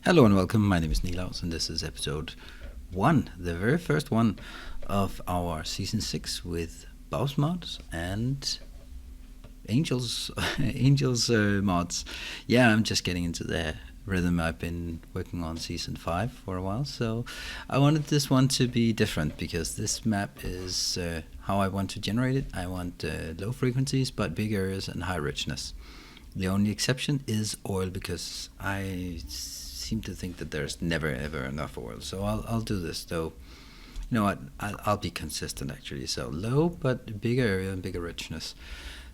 Hello and welcome, my name is Nilaus and this is episode 1, the very first one of our season 6 with Boss mods and Angels mods. Yeah, I'm just getting into the rhythm. I've been working on season 5 for a while, so I wanted this one to be different because this map is how I want to generate it. I want low frequencies but big areas and high richness. The only exception is oil, because I seem to think that there's never ever enough oil. So I'll do this though. You know what? I'll be consistent actually. So low but bigger area and bigger richness.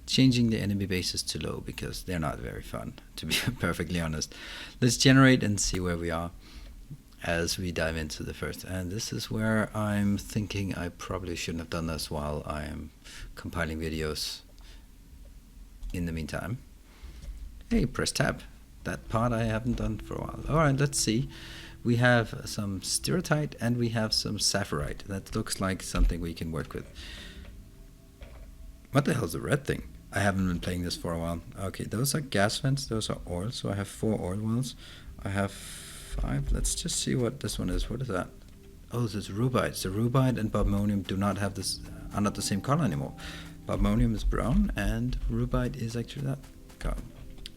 Changing the enemy bases to low because they're not very fun, to be perfectly honest. Let's generate and see where we are as we dive into the first. And this is where I'm thinking I probably shouldn't have done this while I am compiling videos in the meantime. Hey, press tab. That part I haven't done for a while. Alright, let's see. We have some stereotype and we have some sapphirite. That looks like something we can work with. What the hell is the red thing? I haven't been playing this for a while. Okay, those are gas vents, those are oil. So I have 4 oil wells. I have 5. Let's just see what this one is. What is that? Oh, this is rubite. So rubite and bobmonium do not have this, are not the same color anymore. Bobmonium is brown and rubite is actually that color.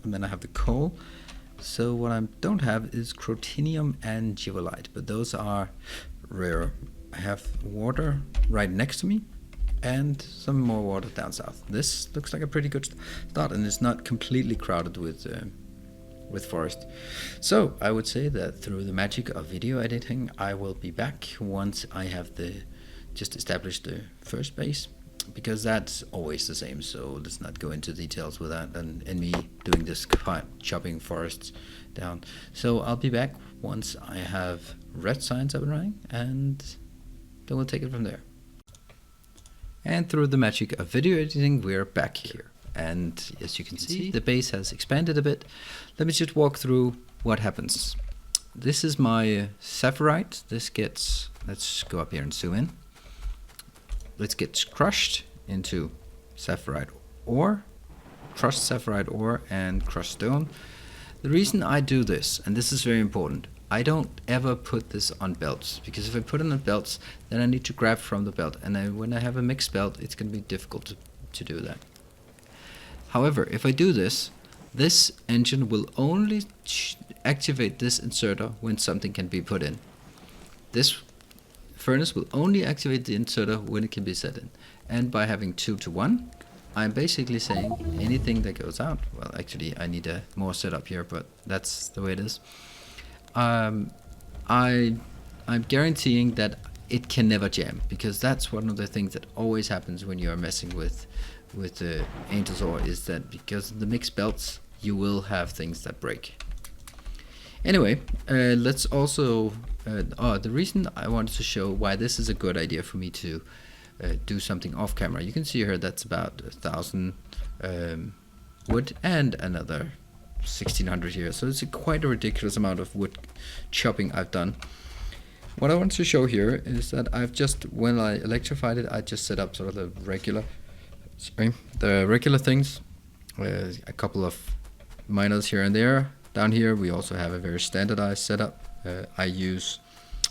And then I have the coal. So what I don't have is crotinium and givolite, but those are rare. I have water right next to me and some more water down south. This looks like a pretty good start, and it's not completely crowded with forest. So I would say that through the magic of video editing, I will be back once I have just established the first base, because that's always the same. So let's not go into details with that and me doing this chopping forests down. So I'll be back once I have red signs up and running, and then we'll take it from there. And through the magic of video editing, we're back here. And as you can see, the base has expanded a bit. Let me just walk through what happens. This is my sapphirite. This gets, let's go up here and zoom in. Let's get crushed into sapphirite ore, crushed sapphirite ore and crushed stone. The reason I do this, and this is very important, I don't ever put this on belts, because if I put it on belts, then I need to grab from the belt, and when I have a mixed belt, it's going to be difficult to do that. However, if I do this, this engine will only activate this inserter when something can be put in. This furnace will only activate the inserter when it can be set in. And by having 2 to 1, I'm basically saying anything that goes out, well actually I need a more setup here, but that's the way it is. I'm guaranteeing that it can never jam, because that's one of the things that always happens when you are messing with the Angel's ore, is that because of the mixed belts you will have things that break. Anyway, let's also the reason I wanted to show why this is a good idea for me to do something off camera. You can see here that's about 1,000 wood and another 1,600 here. So it's quite a ridiculous amount of wood chopping I've done. What I want to show here is that I've just, when I electrified it, I just set up sort of the regular things, a couple of miners here and there. Down here we also have a very standardized setup. I use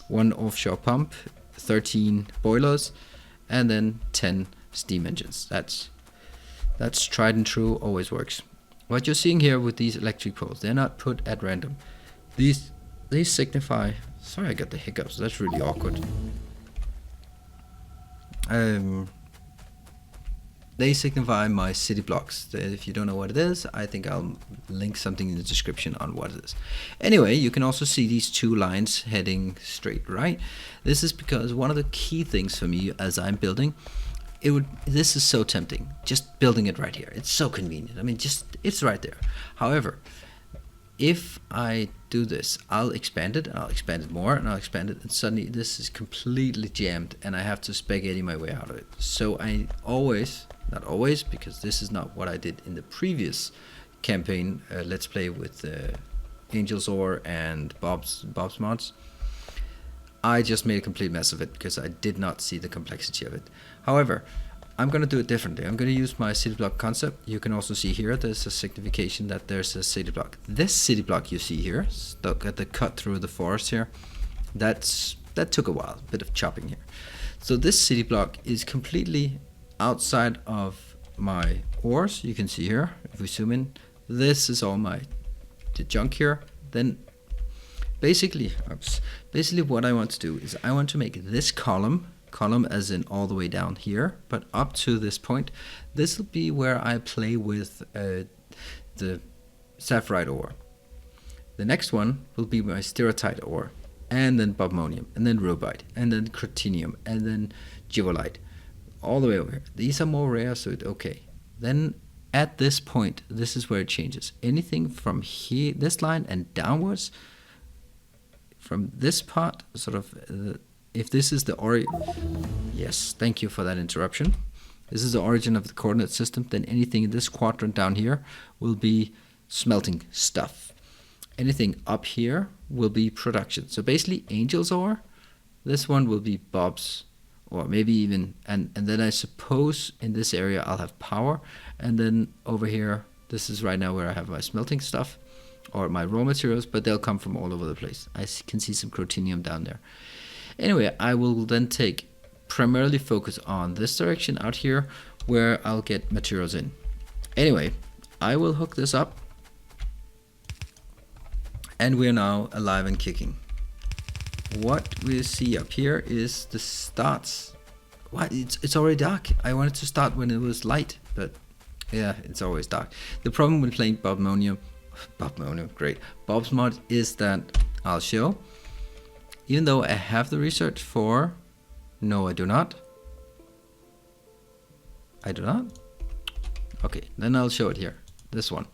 1 offshore pump, 13 boilers, and then 10 steam engines. That's tried and true, always works. What you're seeing here with these electric poles, they're not put at random. These signify, sorry I got the hiccups, that's really awkward. They signify my city blocks. If you don't know what it is, I think I'll link something in the description on what it is. Anyway, you can also see these 2 lines heading straight right. This is because one of the key things for me as I'm building, this is so tempting, just building it right here. It's so convenient. I mean, it's right there. However, if I do this, I'll expand it, and I'll expand it more, and I'll expand it, and suddenly this is completely jammed, and I have to spaghetti my way out of it. So I always, not always, because this is not what I did in the previous campaign, Let's Play with Angel's Ore and Bob's mods, I just made a complete mess of it because I did not see the complexity of it. However, I'm going to do it differently. I'm going to use my city block concept. You can also see here there's a signification that there's a city block. This city block you see here, stuck at the cut through the forest here, that took a while, a bit of chopping here. So this city block is completely outside of my ores. You can see here, if we zoom in, this is all the junk here. Then basically what I want to do is I want to make this column as in all the way down here, but up to this point. This will be where I play with the sapphirite ore. The next one will be my stereotype ore, and then bobmonium, and then rubite, and then cretinium, and then givolite, all the way over here. These are more rare, so it's okay. Then at this point, this is where it changes. Anything from here, this line and downwards, from this part, sort of, if this is the yes, thank you for that interruption. This is the origin of the coordinate system, then anything in this quadrant down here will be smelting stuff. Anything up here will be production. So basically Angel's ore, this one will be Bob's, or maybe even, and then I suppose in this area I'll have power, and then over here, this is right now where I have my smelting stuff, or my raw materials, but they'll come from all over the place. I can see some cretinium down there. Anyway, I will then primarily focus on this direction out here, where I'll get materials in. Anyway, I will hook this up, and we're now alive and kicking. What we see up here is the starts. What? It's already dark. I wanted to start when it was light, but yeah, it's always dark. The problem with playing bobmonium, great, Bob's mod is that I'll show, even though I have the research for, no I do not. I do not? Okay, then I'll show it here, this one.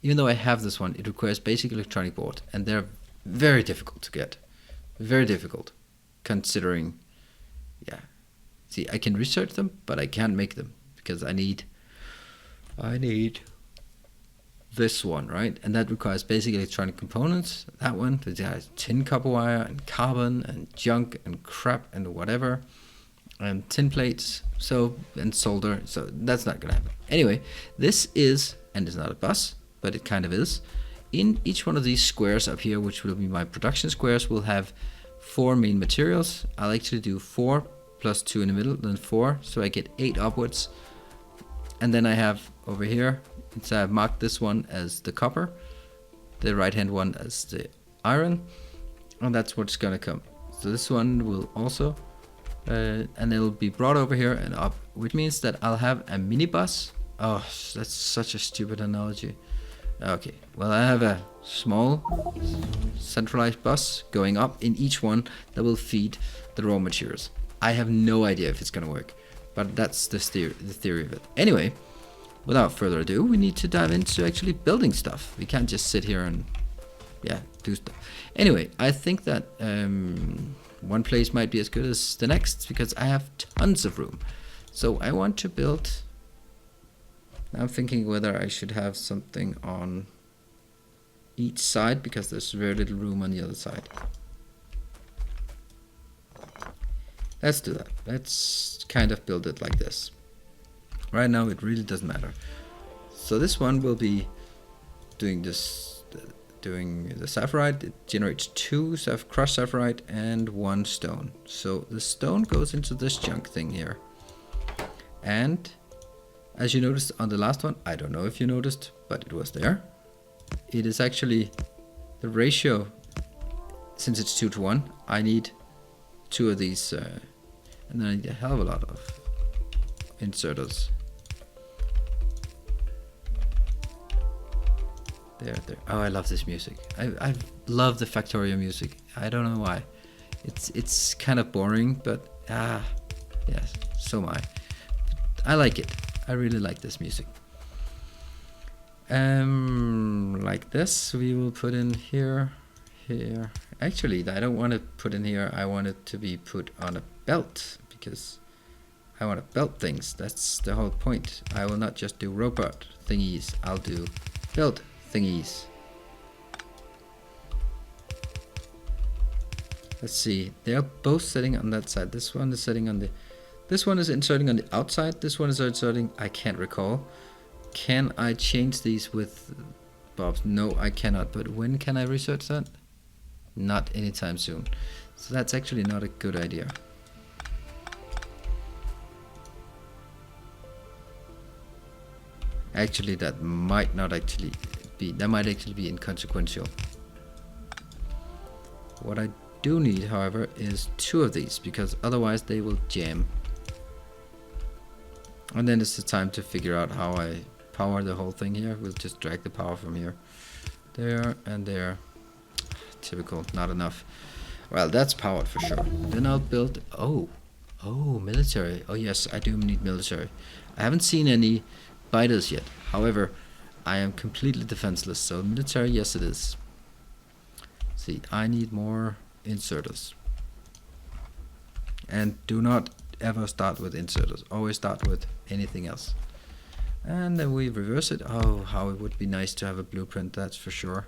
Even though I have this one, it requires basic electronic board, and they're very difficult to get. Very difficult, considering, yeah. See, I can research them, but I can't make them, because I need this one, right? And that requires basic electronic components. That one, it has tin, copper wire, and carbon, and junk, and crap, and whatever, and tin plates, and solder, so that's not gonna happen. Anyway, this is, and it's not a bus, but it kind of is. In each one of these squares up here, which will be my production squares, will have 4 main materials. I'll actually do 4 plus 2 in the middle, then 4, so I get 8 upwards. And then I have over here, I've marked this one as the copper, the right hand one as the iron, and that's what's gonna come. So this one will also, and it'll be brought over here and up, which means that I'll have a mini bus. Oh, that's such a stupid analogy. Okay, well, I have a small centralized bus going up in each one that will feed the raw materials. I have no idea if it's gonna work, but that's the theory of it. Anyway, without further ado, we need to dive into actually building stuff. We can't just sit here and, yeah, do stuff. Anyway, I think that one place might be as good as the next, because I have tons of room. So I want to build. I'm thinking whether I should have something on each side, because there's very little room on the other side. Let's do that. Let's kind of build it like this. Right now it really doesn't matter. So this one will be doing this, doing the sapphirite. It generates 2 crushed sapphirite and 1 stone. So the stone goes into this junk thing here. And as you noticed on the last one, I don't know if you noticed, but it was there. It is actually the ratio, since it's 2 to 1, I need 2 of these, and then I need a hell of a lot of inserters. There. Oh, I love this music. I love the Factorio music. I don't know why. It's kind of boring, but yes, so am I. I like it. I really like this music. Like this, we will put in here. Actually, I don't want to put in here. I want it to be put on a belt, because I want to belt things. That's the whole point. I will not just do robot thingies. I'll do belt thingies. Let's see. They're both sitting on that side. This one is sitting on the This one is inserting on the outside. This one is inserting, I can't recall. Can I change these with Bob's? No, I cannot. But when can I research that? Not anytime soon. So that's actually not a good idea. Actually, that might not actually be, that might actually be inconsequential. What I do need, however, is 2 of these, because otherwise they will jam. And then it's the time to figure out how I power the whole thing here. We'll just drag the power from here, there and there. Typical, not enough. Well, that's powered for sure. Then I'll build, oh, military. Oh yes, I do need military. I haven't seen any biters yet. However, I am completely defenseless, so military, yes it is. See, I need more inserters. And do not ever start with inserters. Always start with anything else. And then we reverse it. Oh, how it would be nice to have a blueprint, that's for sure.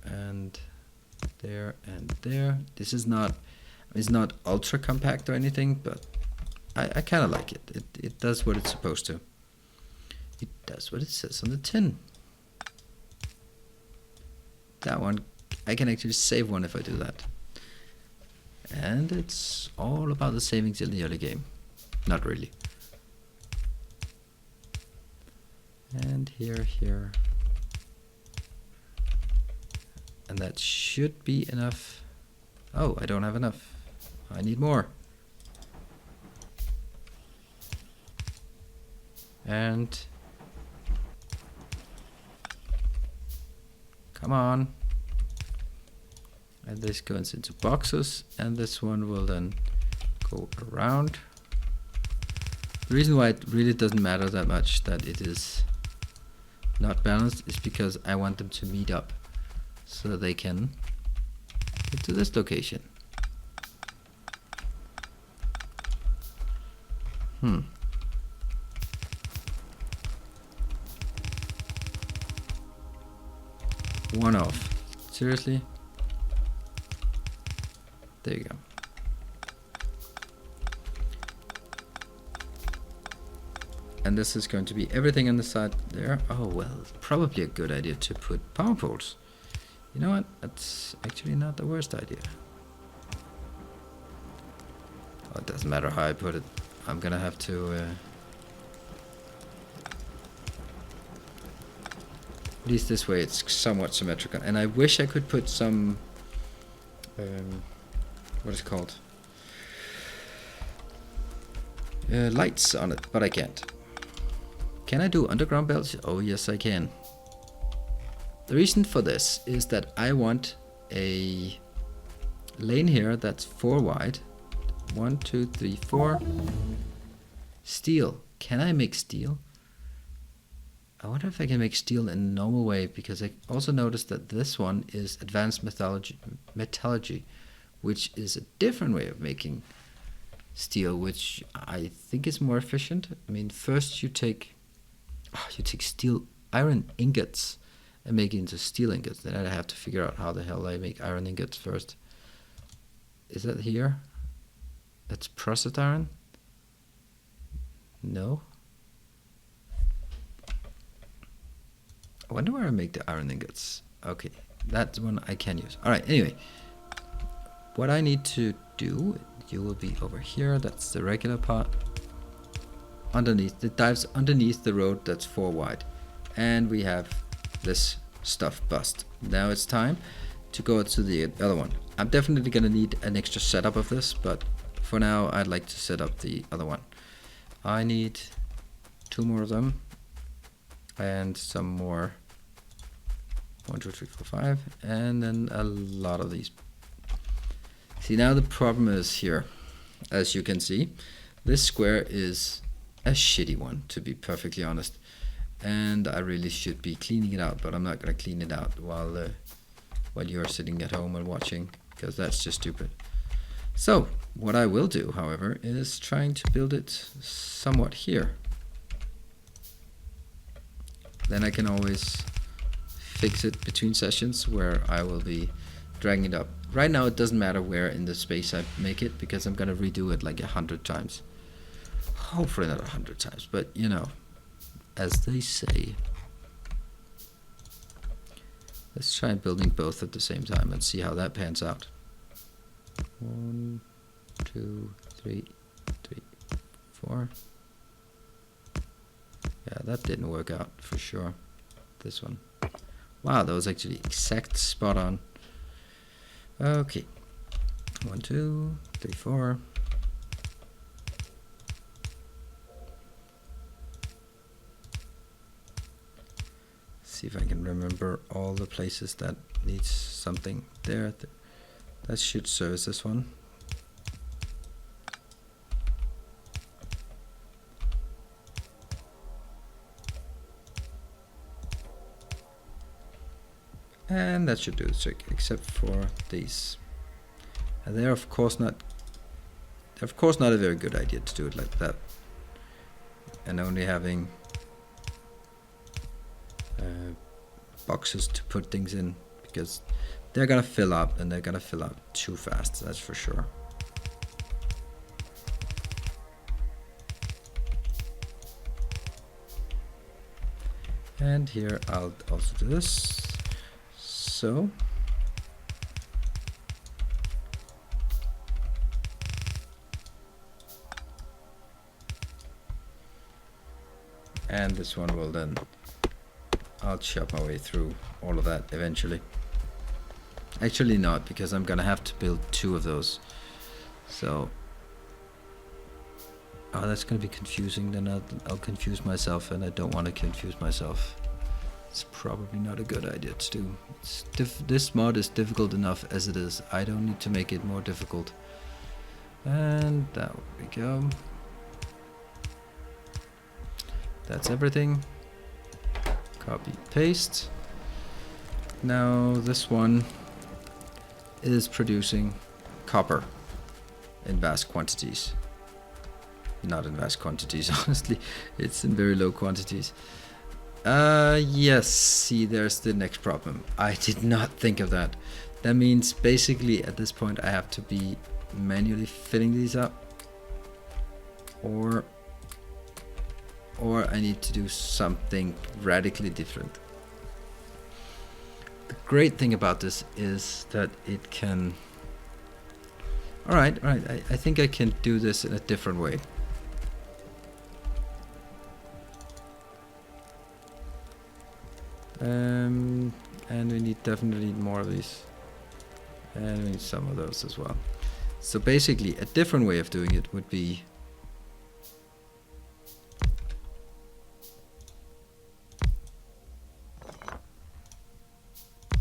And there and there. This is not, it's not ultra compact or anything, but I kind of like it. It does what it's supposed to. It does what it says on the tin. That one, I can actually save one if I do that. And it's all about the savings in the early game. Not really. And here. And that should be enough. Oh, I don't have enough. I need more. And come on. And this goes into boxes, and this one will then go around. The reason why it really doesn't matter that much that it is not balanced is because I want them to meet up so they can get to this location. One off. Seriously? There you go. And this is going to be everything on the side there. Oh well, probably a good idea to put power poles. You know what? That's actually not the worst idea. Oh, it doesn't matter how I put it. I'm gonna have to at least this way it's somewhat symmetrical. And I wish I could put some what is it called? Lights on it, but I can't. Can I do underground belts? Oh yes I can. The reason for this is that I want a lane here that's 4 wide. 1, 2, 3, 4. Steel. Can I make steel? I wonder if I can make steel in a normal way, because I also noticed that this one is advanced metallurgy, which is a different way of making steel, which I think is more efficient. I mean, first you take steel iron ingots and make it into steel ingots. Then I have to figure out how the hell I make iron ingots first. Is that here? That's processed iron? No. I wonder where I make the iron ingots. Okay, that one I can use. Alright, anyway. What I need to do, you will be over here. That's the regular part. Underneath, it dives underneath the road that's 4 wide. And we have this stuff bust. Now it's time to go to the other one. I'm definitely gonna need an extra setup of this, but for now I'd like to set up the other one. I need 2 more of them and some more. 1, 2, 3, 4, 5, and then a lot of these. See, now the problem is here. As you can see, this square is a shitty one, to be perfectly honest. And I really should be cleaning it out, but I'm not gonna clean it out while you're sitting at home and watching, because that's just stupid. So what I will do, however, is trying to build it somewhat here. Then I can always fix it between sessions, where I will be dragging it up. Right now it doesn't matter where in the space I make it, because I'm gonna redo it like 100 times. Hopefully not 100 times, but you know, as they say. Let's try building both at the same time and see how that pans out. 1, 2, 3, 4. Yeah, that didn't work out for sure. This one. Wow, that was actually exact spot on. Okay. 1, 2, 3, 4. See if I can remember all the places that needs something there. That should service this one. And that should do the trick, except for these. And they're of course not a very good idea to do it like that. And only having boxes to put things in, because they're gonna fill up, and they're gonna fill up too fast, that's for sure. And here I'll also do this. So and this one will then, I'll chop my way through all of that eventually. Actually not, because I'm gonna have to build 2 of those. So, oh, that's gonna be confusing. Then I'll confuse myself, and I don't want to confuse myself. It's probably not a good idea to do. This mod is difficult enough as it is. I don't need to make it more difficult. And there we go. That's everything. Copy, paste. Now this one is producing copper in vast quantities. Not in vast quantities, honestly. It's in very low quantities. Yes, see, there's the next problem. I did not think of that. That means basically at this point I have to be manually filling these up, or I need to do something radically different. The great thing about this is that it can... Alright, I think I can do this in a different way. And we definitely need more of these. And we need some of those as well. So basically a different way of doing it would be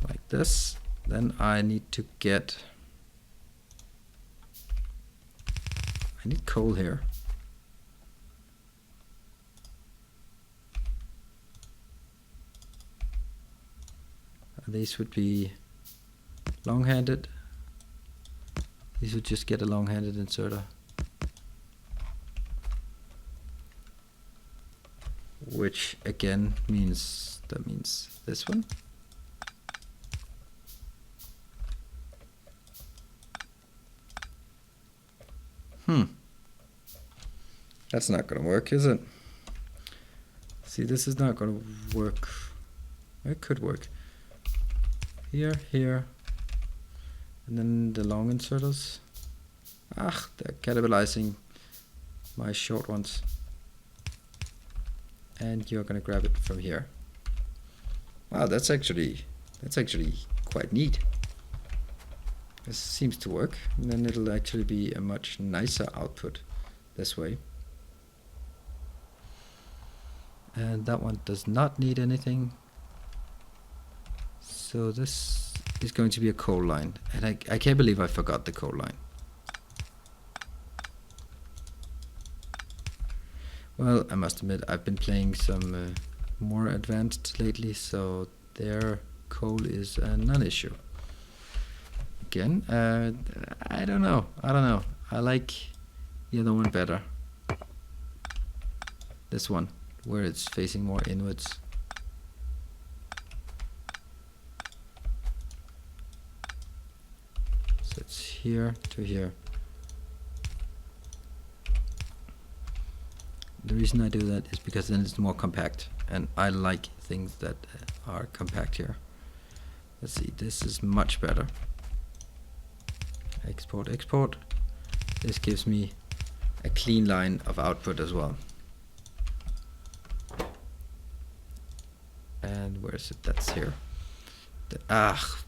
like this. Then I need to get... I need coal here. These would be long-handed. These would just get a long-handed inserter. Which again means, that means this one. That's not gonna work, is it? See, this is not gonna work. It could work. Here, and then the long inserters. Ah, they're cannibalizing my short ones. And you're gonna grab it from here. Wow, that's actually quite neat. This seems to work, and then it'll actually be a much nicer output this way. And that one does not need anything. So this is going to be a coal line, and I can't believe I forgot the coal line. Well, I must admit I've been playing some more advanced lately, so their coal is a non-issue. Again, I don't know. I like the other one better. This one, where it's facing more inwards. here to here. The reason I do that is because then it's more compact, and I like things that are compact here. Let's see, this is much better. Export, export. This gives me a clean line of output as well. And where is it? That's here.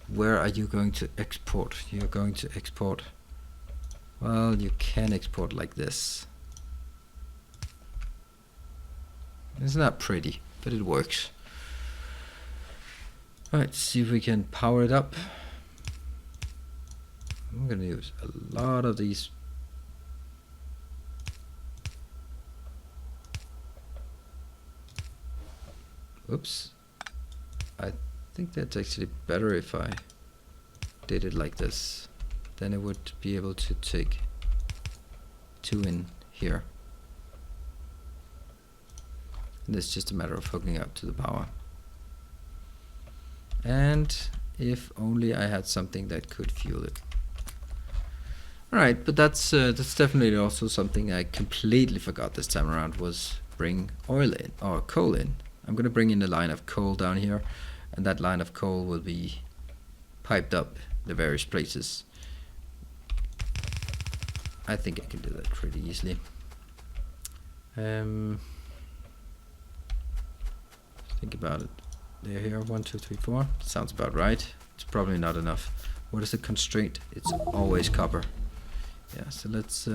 Where are you going to export? You're going to export. Well, you can export like this. It's not pretty, but it works. Alright, see if we can power it up. I'm gonna use a lot of these. Oops. I think that's actually better if I did it like this. Then it would be able to take 2 in here. And it's just a matter of hooking up to the power. And if only I had something that could fuel it. Alright, but that's definitely also something I completely forgot this time around, was bring oil in, or coal in. I'm going to bring in a line of coal down here, and that line of coal will be piped up the various places. I think I can do that pretty easily. Think about it. They're here, 1, 2, 3, 4. Sounds about right. It's probably not enough. What is the constraint? It's always copper. Yeah, so let's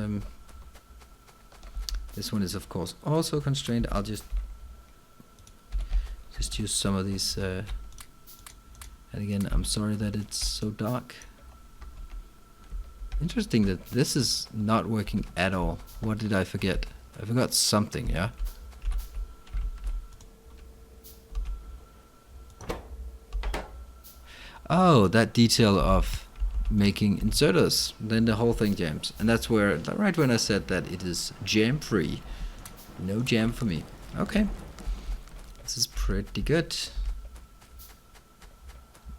this one is of course also constrained. I'll just use some of these and again, I'm sorry that it's so dark. Interesting that this is not working at all. What did I forget? I forgot something, yeah? Oh, that detail of making inserters. Then the whole thing jams. And that's where, right when I said that it is jam free. No jam for me. Okay. This is pretty good.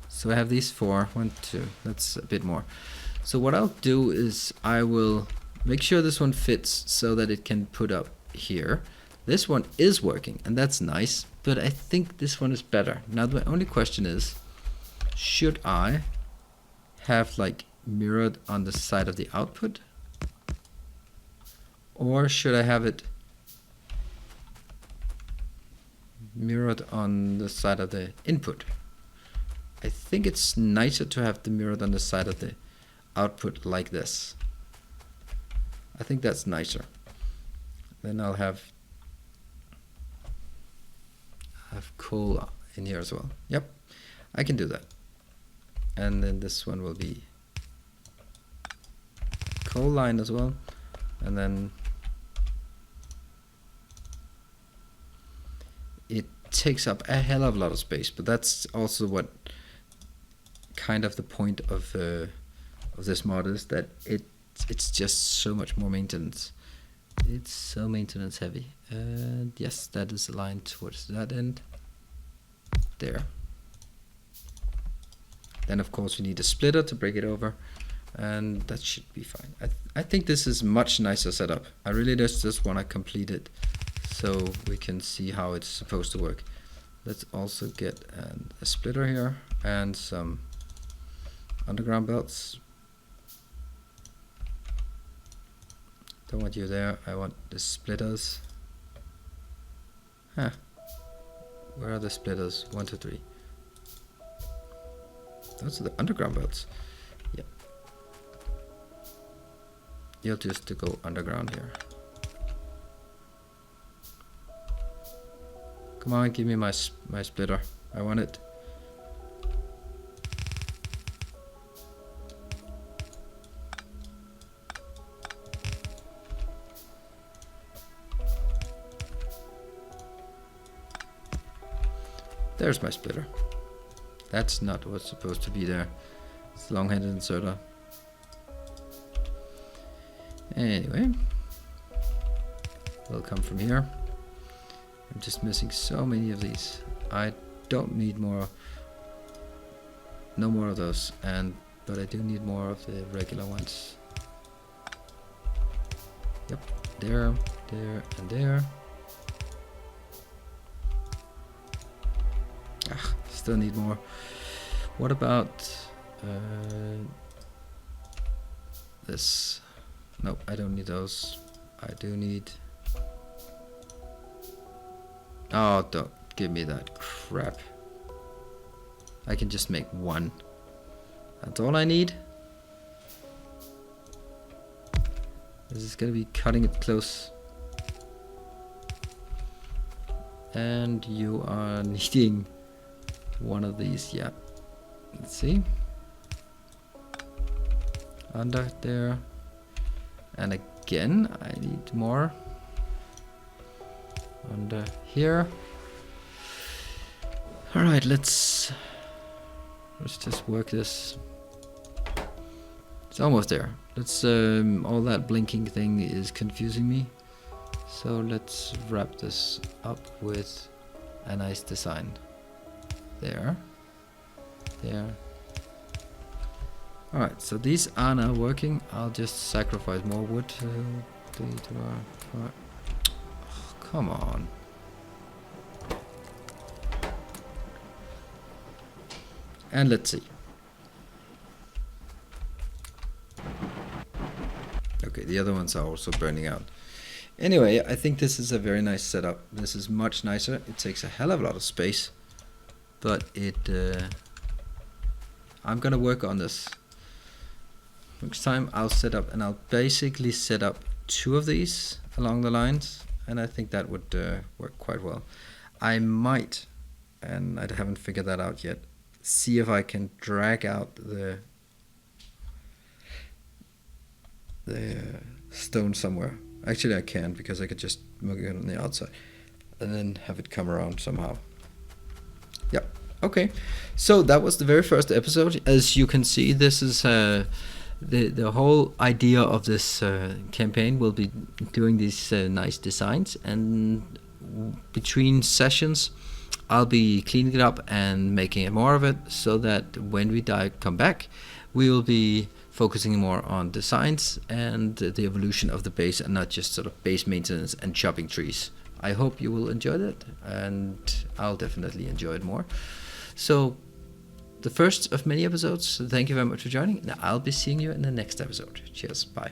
So I have these 4. 1, 2. That's a bit more. So what I'll do is I will make sure this one fits so that it can put up here. This one is working, and that's nice. But I think this one is better. Now the only question is, should I have like mirrored on the side of the output, or should I have it mirrored on the side of the input? I think it's nicer to have the mirrored on the side of the output like this. I think that's nicer. Then I'll have coal in here as well. Yep, I can do that. And then this one will be coal line as well. And then it takes up a hell of a lot of space, but that's also what kind of the point of this mod is, that it's just so much more maintenance. It's so maintenance heavy. And yes, that is aligned towards that end. There. Then of course we need a splitter to break it over, and that should be fine. I think this is much nicer setup. I really just want to complete it so we can see how it's supposed to work. Let's also get a splitter here and some underground belts. Don't want you there, I want the splitters. Huh. Where are the splitters? 1, 2, 3. Those are the underground belts. Yep. You'll just to go underground here. Come on, give me my splitter. I want it. There's my splitter. That's not what's supposed to be there. It's a long-handed inserter. Anyway, we'll come from here. I'm just missing so many of these. I don't need more. No more of those. And but I do need more of the regular ones. Yep, there, there, and there. Ah, still need more. What about this? No, I don't need those. I do need... Oh, don't give me that crap. I can just make one. That's all I need. This is gonna be cutting it close. And you are needing one of these, yeah. Let's see. Under there. And again, I need more. Under here. Alright, let's just work this. It's almost there. Let's all that blinking thing is confusing me. So let's wrap this up with a nice design. There. There. Alright, so these are now working. I'll just sacrifice more wood. 3, 2, 4. Oh, come on. And let's see. Okay, the other ones are also burning out. Anyway, I think this is a very nice setup. This is much nicer. It takes a hell of a lot of space, but it... I'm gonna work on this. Next time I'll set up, and I'll basically set up 2 of these along the lines, and I think that would work quite well. I might, and I haven't figured that out yet, see if I can drag out the stone somewhere. Actually I can, because I could just move it on the outside and then have it come around somehow. Yep. Okay, so that was the very first episode. As you can see, this is the whole idea of this campaign will be doing these nice designs, and between sessions I'll be cleaning it up and making more of it, so that when we come back, we will be focusing more on designs and the evolution of the base, and not just sort of base maintenance and chopping trees. I hope you will enjoy that, and I'll definitely enjoy it more. So, the first of many episodes. Thank you very much for joining, and I'll be seeing you in the next episode. Cheers, bye.